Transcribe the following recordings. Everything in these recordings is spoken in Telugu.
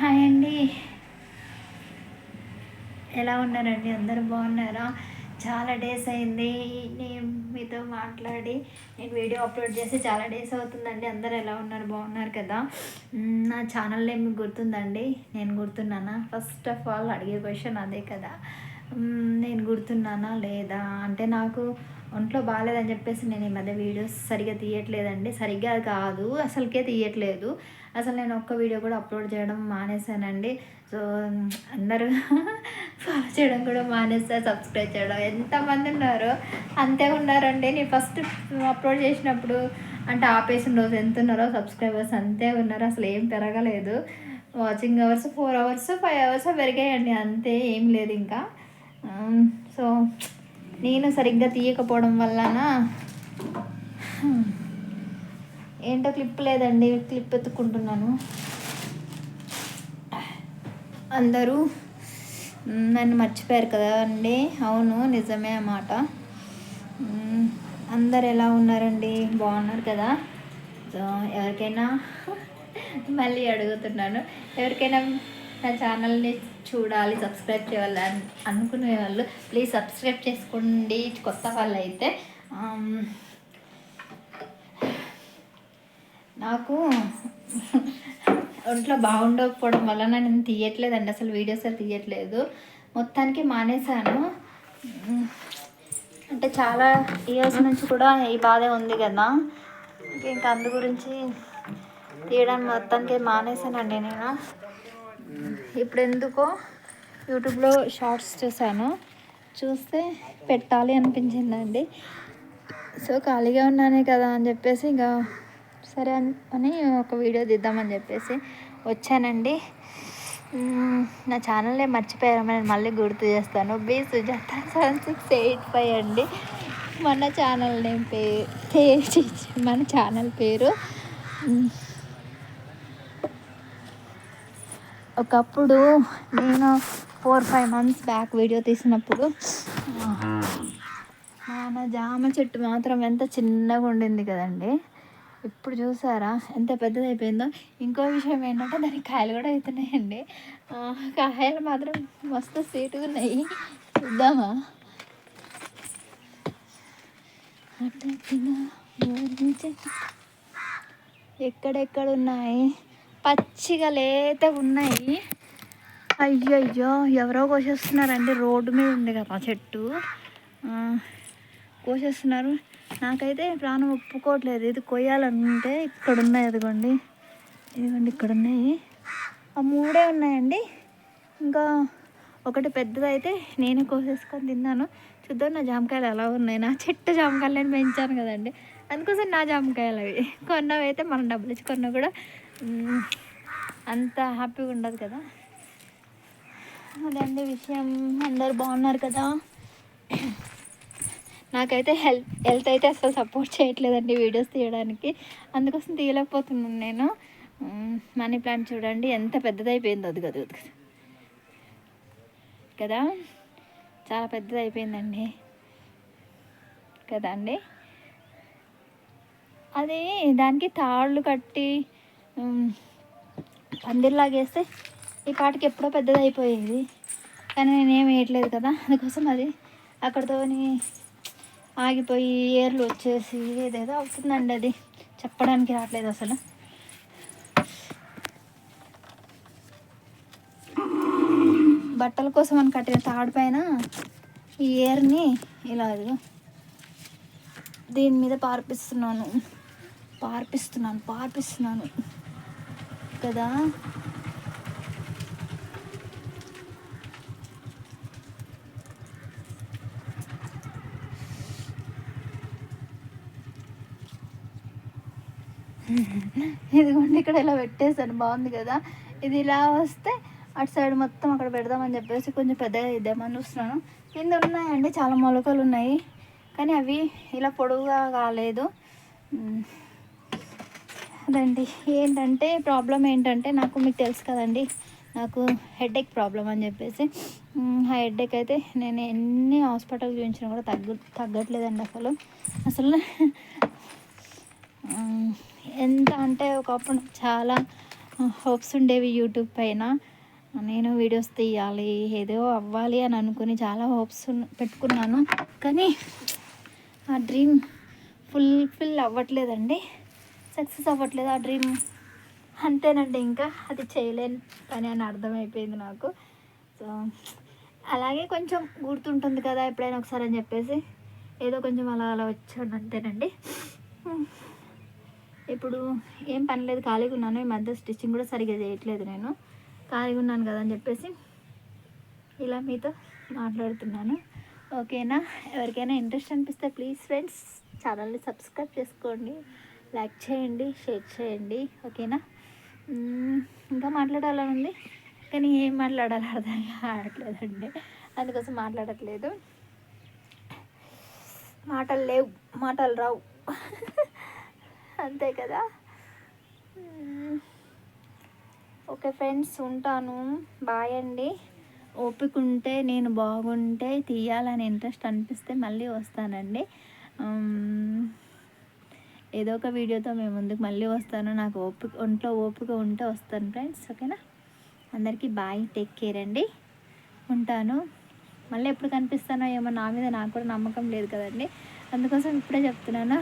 హాయ్ అండి. ఎలా ఉన్నారండి? అందరూ బాగున్నారా? చాలా డేస్ అయింది నేను మీతో మాట్లాడి. నేను వీడియో అప్లోడ్ చేసి చాలా డేస్ అవుతుందండి. అందరూ ఎలా ఉన్నారు? బాగున్నారు కదా? నా ఛానల్ నేమ్ మీకు గుర్తుందండి? నేను గుర్తున్నానా? ఫస్ట్ ఆఫ్ ఆల్ అడిగే క్వశ్చన్ అదే కదా. నేను గుర్తున్నానా లేదా అంటే, నాకు ఒంట్లో బాగాలేదని చెప్పేసి నేను ఈ మధ్య వీడియోస్ సరిగ్గా తీయట్లేదండి. సరిగ్గా కాదు, అసలుకే తీయట్లేదు. అసలు నేను ఒక్క వీడియో కూడా అప్లోడ్ చేయడం మానేశానండి. సో అందరూ ఫాలో చేయడం కూడా మానేస్తారు, సబ్స్క్రైబ్ చేయడం ఎంతమంది ఉన్నారో అంతే ఉన్నారండి. నేను ఫస్ట్ అప్లోడ్ చేసినప్పుడు అంటే ఆపేసిన రోజు ఎంత ఉన్నారో సబ్స్క్రైబర్స్ అంతే ఉన్నారు. అసలు ఏం పెరగలేదు. వాచింగ్ అవర్స్ 4 అవర్స్ 5 అవర్స్ పెరిగాయండి, అంతే, ఏం లేదు ఇంకా. సో నేను సరిగ్గా తీయకపోవడం వలన ఏంటో క్లిప్ లేదండి, క్లిప్ ఎత్తుకుంటున్నాను. అందరూ నన్ను మర్చిపోయారు కదా అండి. అవును, నిజమే అన్నమాట. అందరు ఎలా ఉన్నారండి? బాగున్నారు కదా? సో ఎవరికైనా మళ్ళీ అడుగుతున్నాను, ఎవరికైనా నా ఛానల్ని చూడాలి, సబ్స్క్రైబ్ చేయాలి అనుకునే వాళ్ళు ప్లీజ్ సబ్స్క్రైబ్ చేసుకోండి. కొత్త వాళ్ళు అయితే నాకు ఒంట్లో బాగుండకపోవడం వల్ల నేను తీయట్లేదండి, అసలు వీడియోస్ తీయట్లేదు. మొత్తానికి మానేశాను. అంటే చాలా ఇయర్స్ నుంచి కూడా ఈ బాధ ఉంది కదా, ఇంకా అందు గురించి తీయడానికి మొత్తానికి మానేశానండి నేను. ఇప్పుడు ఎందుకో యూట్యూబ్లో షార్ట్స్ చూస్తే పెట్టాలి అనిపించిందండి. సో ఖాళీగా ఉన్నానే కదా అని చెప్పేసి ఇంకా సరే అని ఒక వీడియో తీద్దామని చెప్పేసి వచ్చానండి. నా ఛానల్నే మర్చిపోయారు, నేను మళ్ళీ గుర్తు చేస్తాను. బి సుజాత 7685 అండి మన ఛానల్ నేమ్ పేరు, మన ఛానల్ పేరు. ఒకప్పుడు నేను 4-5 months బ్యాక్ వీడియో తీసినప్పుడు మన జామ చెట్టు మాత్రం ఎంత చిన్నగా ఉండింది కదండి. ఇప్పుడు చూసారా ఎంత పెద్దదైపోయిందో. ఇంకో విషయం ఏంటంటే దానికి కాయలు కూడా అవుతున్నాయండి. కాయలు మాత్రం మస్తు స్వీట్గా ఉన్నాయి. చూద్దామా? ఎక్కడెక్కడ ఉన్నాయి, పచ్చిగా లేత ఉన్నాయి. అయ్యయ్యో, ఎవరో కోసేస్తున్నారండి. రోడ్డు మీద ఉంది కదా చెట్టు, కోసేస్తున్నారు. నాకైతే ప్రాణం ఒప్పుకోవట్లేదు. ఇది కొయ్యాలంటే ఇక్కడ ఉన్నాయి, ఇదిగోండి ఇక్కడ ఉన్నాయి. ఆ 3 ఉన్నాయండి. ఇంకా ఒకటి పెద్దదైతే నేనే కోసేసుకొని తిన్నాను. చూద్దాం నా జామకాయలు ఎలా ఉన్నాయి. నా చెట్టు జామకాయలు నేను పెంచాను కదండి, అందుకోసం నా జామకాయలు అవి. కొన్నవి అయితే మనం డబ్బులు ఇచ్చి కొన్నా కూడా అంత హ్యాపీగా ఉండదు కదా. అదండి విషయం. అందరు బాగున్నారు కదా? నాకైతే హెల్త్ అయితే అసలు సపోర్ట్ చేయట్లేదండి వీడియోస్ తీయడానికి, అందుకోసం తీయలేకపోతున్నాను నేను. మనీ ప్లాంట్ చూడండి ఎంత పెద్దదైపోయిందో, అది కదా కదా, చాలా పెద్దదైపోయిందండి కదా అండి. అది దానికి తాళ్ళు కట్టి పందిర్లాగేస్తే ఈ పాటికి ఎప్పుడో పెద్దదైపోయేది, కానీ నేనేం వేయట్లేదు కదా, అందుకోసం అది అక్కడితోని ఆగిపోయి ఏర్లు వచ్చేసి ఏదేదో అవుతుందండి. అది చెప్పడానికి రావట్లేదు అసలు. బట్టల కోసం అని కట్టిన తాడు పైన ఈ ఏర్ని ఇలా దీని మీద పార్పిస్తున్నాను కదా. ఇదిగోండి ఇక్కడ ఇలా పెట్టేసాను, బాగుంది కదా. ఇది ఇలా వస్తే అటు సైడ్ మొత్తం అక్కడ పెడదామని చెప్పేసి కొంచెం పెద్దగా ఇద్దామని చూస్తున్నాను. కింద ఉన్నాయండి చాలా మొలకలు ఉన్నాయి, కానీ అవి ఇలా పొడవుగా కాలేదు. అదండి ఏంటంటే ప్రాబ్లం ఏంటంటే, నాకు మీకు తెలుసు కదండి, నాకు హెడేక్ ప్రాబ్లం అని చెప్పేసి. ఆ హెడేక్ అయితే నేను ఎన్ని హాస్పిటల్ చూపించినా కూడా తగ్గట్లేదండి అసలు ఎంత అంటే ఒకప్పుడు చాలా హోప్స్ ఉండేవి యూట్యూబ్ పైన. నేను వీడియోస్ తీయాలి, ఏదో అవ్వాలి అని అనుకుని చాలా హోప్స్ పెట్టుకున్నాను. కానీ ఆ డ్రీమ్ ఫుల్ఫిల్ అవ్వట్లేదండి, సక్సెస్ అవ్వట్లేదు ఆ డ్రీమ్. అంతేనండి, ఇంకా అది చేయలేని పని అని అర్థమైపోయింది నాకు. సో అలాగే కొంచెం గుర్తుంటుంది కదా ఎప్పుడైనా ఒకసారి అని చెప్పేసి ఏదో కొంచెం అలా అలా వచ్చాను అంతేనండి. ఇప్పుడు ఏం పని లేదు, ఖాళీగా ఉన్నాను. ఈ మధ్య స్టిచ్చింగ్ కూడా సరిగ్గా చేయట్లేదు, నేను ఖాళీగా ఉన్నాను కదా అని చెప్పేసి ఇలా మీతో మాట్లాడుతున్నాను. ఓకేనా? ఎవరికైనా ఇంట్రెస్ట్ అనిపిస్తే ప్లీజ్ ఫ్రెండ్స్ ఛానల్ని సబ్స్క్రైబ్ చేసుకోండి, లైక్ చేయండి, షేర్ చేయండి. ఓకేనా? ఇంకా మాట్లాడాలని ఉంది కానీ ఏం మాట్లాడాలో అర్థం కావట్లేదండి, అందుకోసం మాట్లాడట్లేదు. మాటలు లేవు, మాటలు రావు. అంతే కదా. ఓకే ఫ్రెండ్స్, ఉంటాను. బాయ్ అండి. ఓపిక ఉంటే, నేను బాగుంటే, తీయాలని ఇంట్రెస్ట్ అనిపిస్తే మళ్ళీ వస్తానండి. ఏదో ఒక వీడియోతో మేము ముందుకు మళ్ళీ వస్తాను. నాకు ఒంట్లో ఓపిక ఉంటే వస్తాను ఫ్రెండ్స్. ఓకేనా? అందరికీ బాయ్, టేక్ కేర్ అండి. ఉంటాను. మళ్ళీ ఎప్పుడు కనిపిస్తానో ఏమో, నా మీద నాకు కూడా నమ్మకం లేదు కదండి, అందుకోసం ఇప్పుడే చెప్తున్నాను.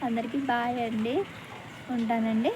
అందరికీ బాయ్ అండి, ఉంటానండి.